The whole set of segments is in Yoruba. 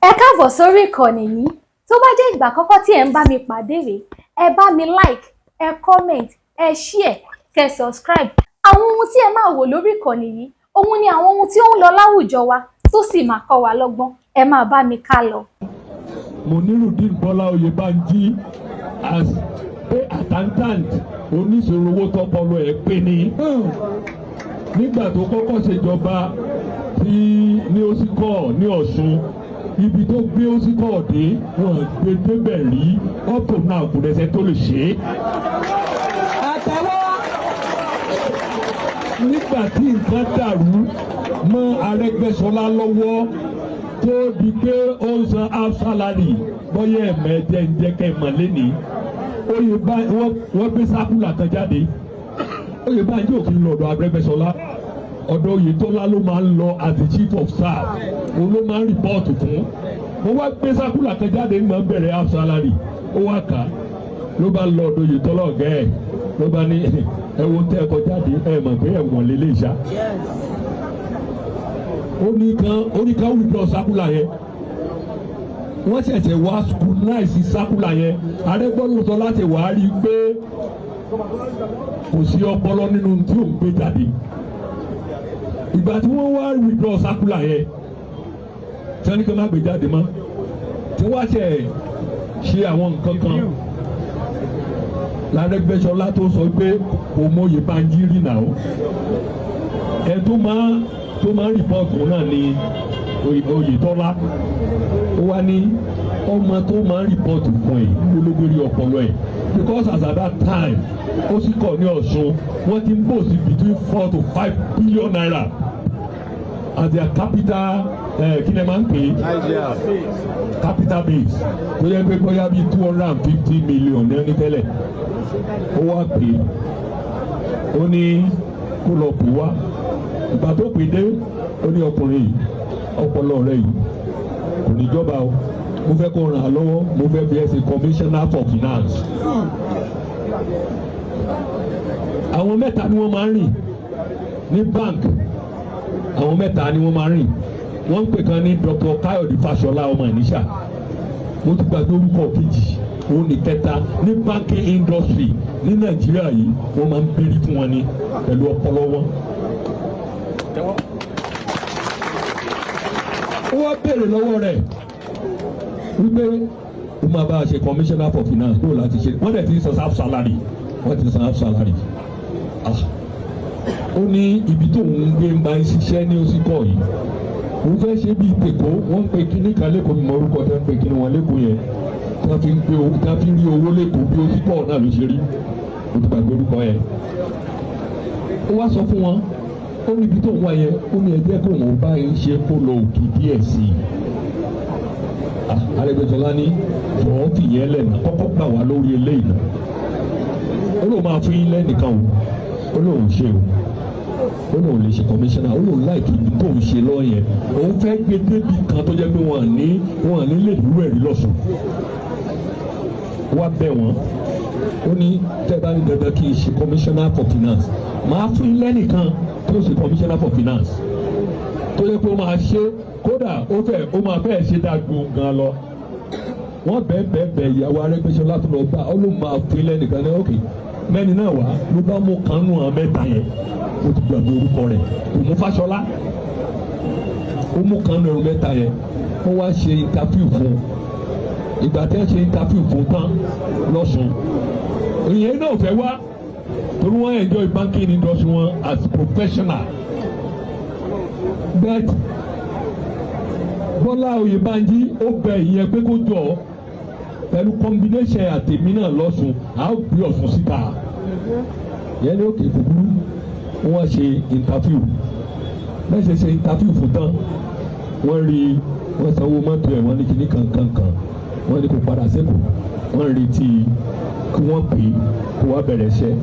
Ẹ káàbọ̀ sórí ìkànnì yìí. Tó bá jẹ́ ìgbà àkọ́kọ́ tí ẹ ń bá mi pàdé rèé, ẹ bá mi like, ẹ comment, ẹ share, kẹ́ subscribe. Àwọn ohun tí ẹ máa wò lórí ìkànnì yìí, òun ni àwọn ohun tí ó ń lọ láwùjọ wa tó sì máa kọ́ wa lọ́gbọ́n. Ẹ máa bá mi ká lọ. Monirudeen Bọ́lá Oyèbánjí as pay accountant oníṣòro owó tọpọlọ ẹ̀ pé ní. Nígbà tó kọ́kọ́ ṣèjọba tí ní Òsíkọ̀ ní Ọ̀ṣun, ibi tó gbé Òsíkọ̀ dé wọn gbé débẹ̀ rí up to now kò dẹ́sẹ̀ tó lè ṣe é. Nígbà tí nǹkan dàrú mọ́ Arẹ́gbẹ́ṣọlá lọ́wọ́ tó di pé ó ń san half salary bọ́yá ẹ̀mẹ́jẹ̀ ń jẹ́ kẹ́ ẹ̀ mọ̀ lẹ́nìí wọ́n gbé sákúlà kan jáde. Oyèbánjí òfin lọ́dọ̀ Arẹ́gbẹ́ṣọlá, ọ̀dọ̀ Oyètọ́lá ló máa ń lọ as the chief of staff, òun ló máa ń rìpọ́ọ̀tù fún. Mo wá gbé sákúlà kan jáde ń máa bẹ̀rẹ̀ half salary, ó wá kà á ló bá lọ ọ̀dọ̀ Oyètọ́lá ọ̀gá ẹ̀ ló bá ní ẹ̀wọ̀n tẹ́ ẹ̀kọ́ jáde ẹ̀ mọ̀ pé ẹ̀wọ̀n lélẹ̀ ìṣá. Oníkan withdraw sákúlà yẹn, wọ́n ṣẹ̀ṣẹ̀ wá scrutinize sákúlà yẹn. Arẹ́gbẹ́ṣọlá láti wàá rí i pé kò sí ọpọlọ nínú tí ò ń gbé jáde. Ìgbà tí wọ́n wá withdraw sákúlà yẹn tí wọ́n ní kí wọ́n má gbé jáde mọ́, tí wọ́n ṣe àwọn nǹkan kan l'Arẹ́gbẹ́ṣọlá tó sọ pé kò mọ Oyèbánjí rí nà ó. Ẹ tó máa ń rìpọ́ọ̀tù náà ni Oyètọ́lá. Ó wá ní ọmọ tó máa ń rìpọ́ọ̀tù fún ẹ̀ lólógbérí ọpọlọ ẹ̀, because as at that time Òsíkọ̀ ní Ọ̀ṣun wọ́n ti ń bò sí between 4 to 5 billion naira as their capital kí lè máa ń pè é capital base, tó yẹ pé bóyá bíi 250 million ní tẹ́lẹ̀. Ó wá pè é, ó ní kó lọ pè wá. Ìgbà tó pè dé, ó ní ọkùnrin yìí ọpọlọ rẹ yìí kò ní jọba o, mo fẹ́ kó ràn án lọ́wọ́, mo fẹ́ bí ẹ ṣe commissioner for finance. Àwọn mẹ́ta ni wọ́n máa ń rìn ní bank, àwọn mẹ́ta ni wọ́n máa ń rìn. Wọ́n ń pè kan ní Dr. Káyọ̀dé Fáṣọlá ọmọ Ìníṣà, mo ti gbàgbé orúkọ kejì, òun ní kẹta. Ní banking industry ní Nàìjíríà yìí wọ́n máa ń bẹ́rí fún wọn ní pẹ̀lú ọpọlọ wọn. Ó wá béèrè lọ́wọ́ rẹ̀ wípé ó máa bá a ṣe commissioner for finance kúrò láti ṣe, wọ́n dẹ̀ ti san half salary, wọ́n ti san half salary. Ó ní ibi tó ń gbé ń bá ń ṣiṣẹ́ ní Òsíkọ̀ yìí, òun fẹ́ ṣe bíi tèkó, wọ́n ń pe kíní kan lẹ́kọ̀ọ́, mi mọ orúkọ tó ń pe kíní wọn lẹ́kọ̀ọ́ yẹn, tí wọ́n fi ń gbé owó, tí wọ́n fi ń rí owó lẹ́kọ̀ọ́ bí Òsíkọ̀ náà ló ṣe rí, ó ti gbàgbé orúkọ yẹn. Ó wá sọ fún wọn, ó ní ibi tó ń wá yẹn, ó ní ẹgbẹ́ kó wọn bá yẹn ṣe kó lọ òkè díẹ̀ sí i. Arẹ́gbẹ́ṣọlá ní jọ̀ọ́ fìyẹn lẹ́nu kọ́kọ́ gbà wá lórí eléyìí náà. Ó lóun máa fún yín lẹ́nìkan o, ó lóun ṣe o, ó lóun lè ṣe kọmíṣánná, ó lóun láìkí ibi tó ń ṣe lọ́yẹn, òun fẹ́ gbé débi kan tó jẹ́ pé wọ́n ní lè dúró ẹ̀rí lọ́sùn. Wá bẹ̀ wọ́n, ó ní tẹ́ bá ní dandan kí n ṣe commissioner for finance, máa fún yín lẹ́nìkan tó ṣe commissioner for finance tó yẹ pé ó máa ṣe, kódà ó máa bẹ́ẹ̀ ṣe dájú gan lọ. Wọ́n bẹ́ẹ̀ ìyàwó Arẹ́gbẹ́ṣọlá tó lọ bá, ó ló máa fún yín lẹ́nìkan ní òkè mẹ́ni náà wá, ló bá mú kanú àwọn mẹ́ta yẹn, ó ti gbàgbé orúkọ rẹ̀, Òmù Fáṣọlá. Ó mú kanú ẹrù mẹ́ta yẹn, ó wá ṣe interview fún. Ìgbà tí wọ́n ṣe interview fún tán lọ́sùn, ìyẹn náà fẹ́ wá torí wọ́n enjoy banking industry wọn as professional. But Bọ́lá Oyèbánjí ó bẹ ìyẹn pé kó jọ pẹ̀lú combination àtẹ̀mí náà lọ́sùn, a ó gbé Ọ̀ṣun síta. Yẹn ní òkè kúkúrú wọ́n ṣe interview, bẹ́ẹ̀ ṣe interview fún tán, wọ́n rí wọ́n sanwó mọ́tò ẹ̀, wọ́n ní kíní kankan, wọ́n ní kó padà sẹ́kọ̀ọ́, wọ́n retí kí wọ́n pè é kó wá bẹ̀rẹ̀ iṣẹ́.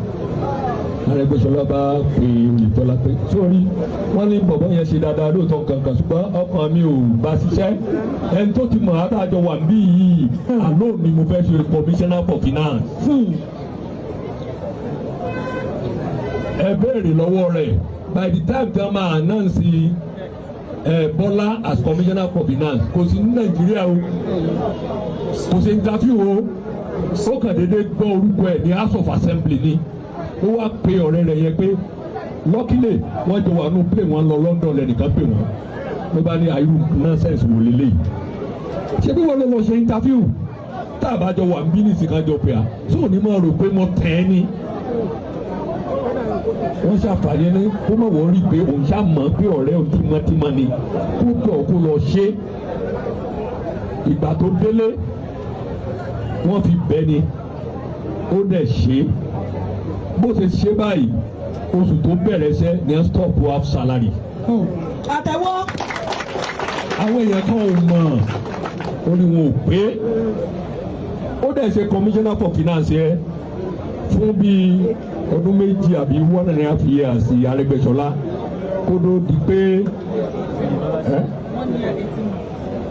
Arẹ́gbẹ́ṣọlá bá pe Oyètọ́lá pé sórí wọ́n ní bọ̀bọ́ yẹn ṣe dáadáa lóòótọ́ kankan, ṣùgbọ́n ọkàn mi ò bá ṣiṣẹ́. Ẹni tó ti mọ̀ adájọ wà níbí yìí, àlọ́ ni mo fẹ́ ṣe commissioner for finance. Ẹ béèrè lọ́wọ́ rẹ̀, by the time tí wọ́n máa announce Bọ́lá as commissioner for finance kò sí ní Nàìjíríà o kò sí interview o ó kàn déédéé gbọ́ orúkọ ẹ̀ ní House of Assembly ni ó wá pe ọ̀rẹ́ rẹ̀ yẹn pé lọ́kìlẹ̀ wọ́n jọ wà nù plane wọn lọ London lẹ́nìkan pè wọ́n ló bá ní àyù nonsense wò lélẹ́yìí ṣé bí wọ́n lọ ṣe interview tá a bá jọ wà ní bínísì kan jọ pé a tí ò ní máa rò pé mo tẹ̀ ẹ́ ni wọ́n ṣàfàyẹ ní kó má wọ́n rí i pé òun ṣá mọ̀ pé ọ̀rẹ́ òun tímọ́tímọ́ ni kó jọ kó lọ ṣe ìgbà tó délé wọ́n fi bẹ́ ni ó dẹ̀ ṣe bó ṣe ṣe báyìí oṣù tó bẹ̀rẹ̀ ṣẹ́ ní stop half salary. àtẹ̀wọ́. àwọn èèyàn kan ò mọ̀ ó ní wọn ò pé ó dẹ̀ ṣe commissioner for finance yẹn fún bíi ọdún méjì àbí 1.5 years Arẹ́gbẹ́ṣọlá kó ló di pé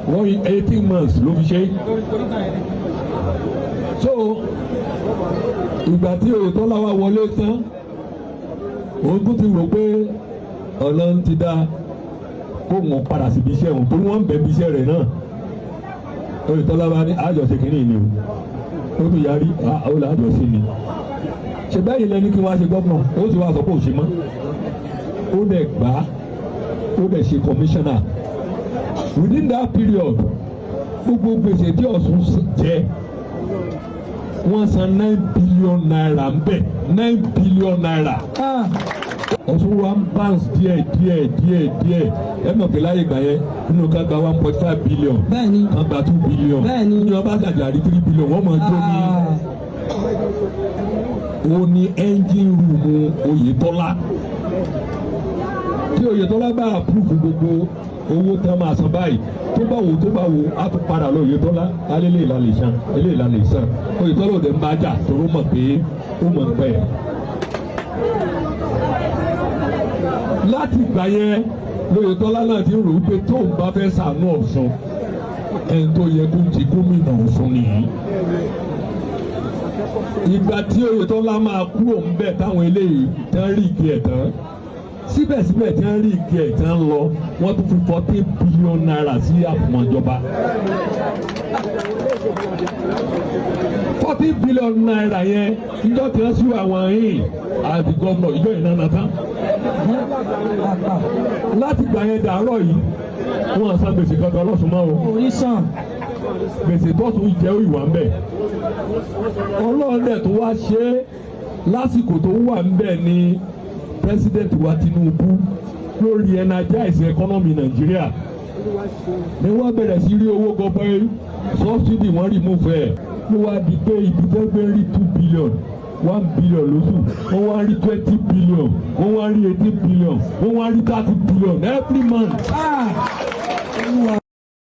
18 months ló fi ṣe. so ìgbà tí Oyètọ́lá wá wọlé tán òun tún ti rò pé ọ̀nà ń ti dá kó wọn padà síbi iṣẹ́ òun torí wọ́n ń bẹ̀ bí iṣẹ́ rẹ̀ náà Oyètọ́lá bá ní àjọṣe kìíní ni o ó tún yarí àwọn àjọṣe ni ṣe bẹ́ẹ̀ yìí lẹ́ni kí wọ́n á ṣe gọ́vnà ó ti wá sọ pé ò ṣe mọ́ ó dẹ̀ gbà ó dẹ̀ ṣe commissioner within that period gbogbo gbèsè tí Ọ̀ṣun jẹ wọ́n san 9 billion naira ń bẹ̀ 9 billion naira Ọ̀ṣun wa ń bounce díẹ̀ ẹ mọ̀ pé láyé gbà yẹn nínú ká gba 1.5 billion kan gba 2 billion ní ọba gàdàrí 3 billion wọ́n mọ̀ jó ní ó ní engine room Oyètọ́lá tí Oyètọ́lá bá approve gbogbo owó tán máa san báyìí tó bá wò á tún padà lọ Oyètọ́lá alẹ́lẹ́ ìlànà ìsàn eléyìí ìlànà ìsàn Oyètọ́lá òde ń bá jà tó mọ̀ pé ó mọ̀ ń pẹ́ láti ìgbà yẹn l'Oyètọ́lá náà ti rò wípé tóun bá fẹ́ ṣàánú Ọ̀ṣun ẹni tó yẹ kó ti gómìnà Ọ̀ṣun nìyí ìgbà tí Oyètọ́lá máa kúrò ń bẹ̀ táwọn eléyìí tán rí igi ẹ̀ tán síbẹ̀síbẹ̀ tí wọ́n rí igi ẹ̀ tán lọ wọ́n tún fi 14 billion naira sí àpamọ́ ìjọba 14 billion naira yẹn níjọ́ tí wọ́n sí àwọn yìí àti gómìnà ìjọ ìnáná tán láti gbà yẹn dàárọ̀ yìí wọ́n san gbèsè kankan lọ́sùn mọ́ o gbèsè tó tún jẹ́ ìwà ń bẹ̀ Ọlọ́run dẹ̀ tó wá ṣe é lásìkò tó wà ń bẹ̀ ni president wa Tinubu lórí energize economy Nàìjíríà ni wọ́n bẹ̀rẹ̀ sí rí owó gọbọi subsidy wọ́n remove ẹ̀ ló wá di pé ibi tó gbé rí 2 billion 1 billion lóṣù wọ́n wá rí 20 billion wọ́n wá rí 18 billion wọ́n wá rí 30 billion every month.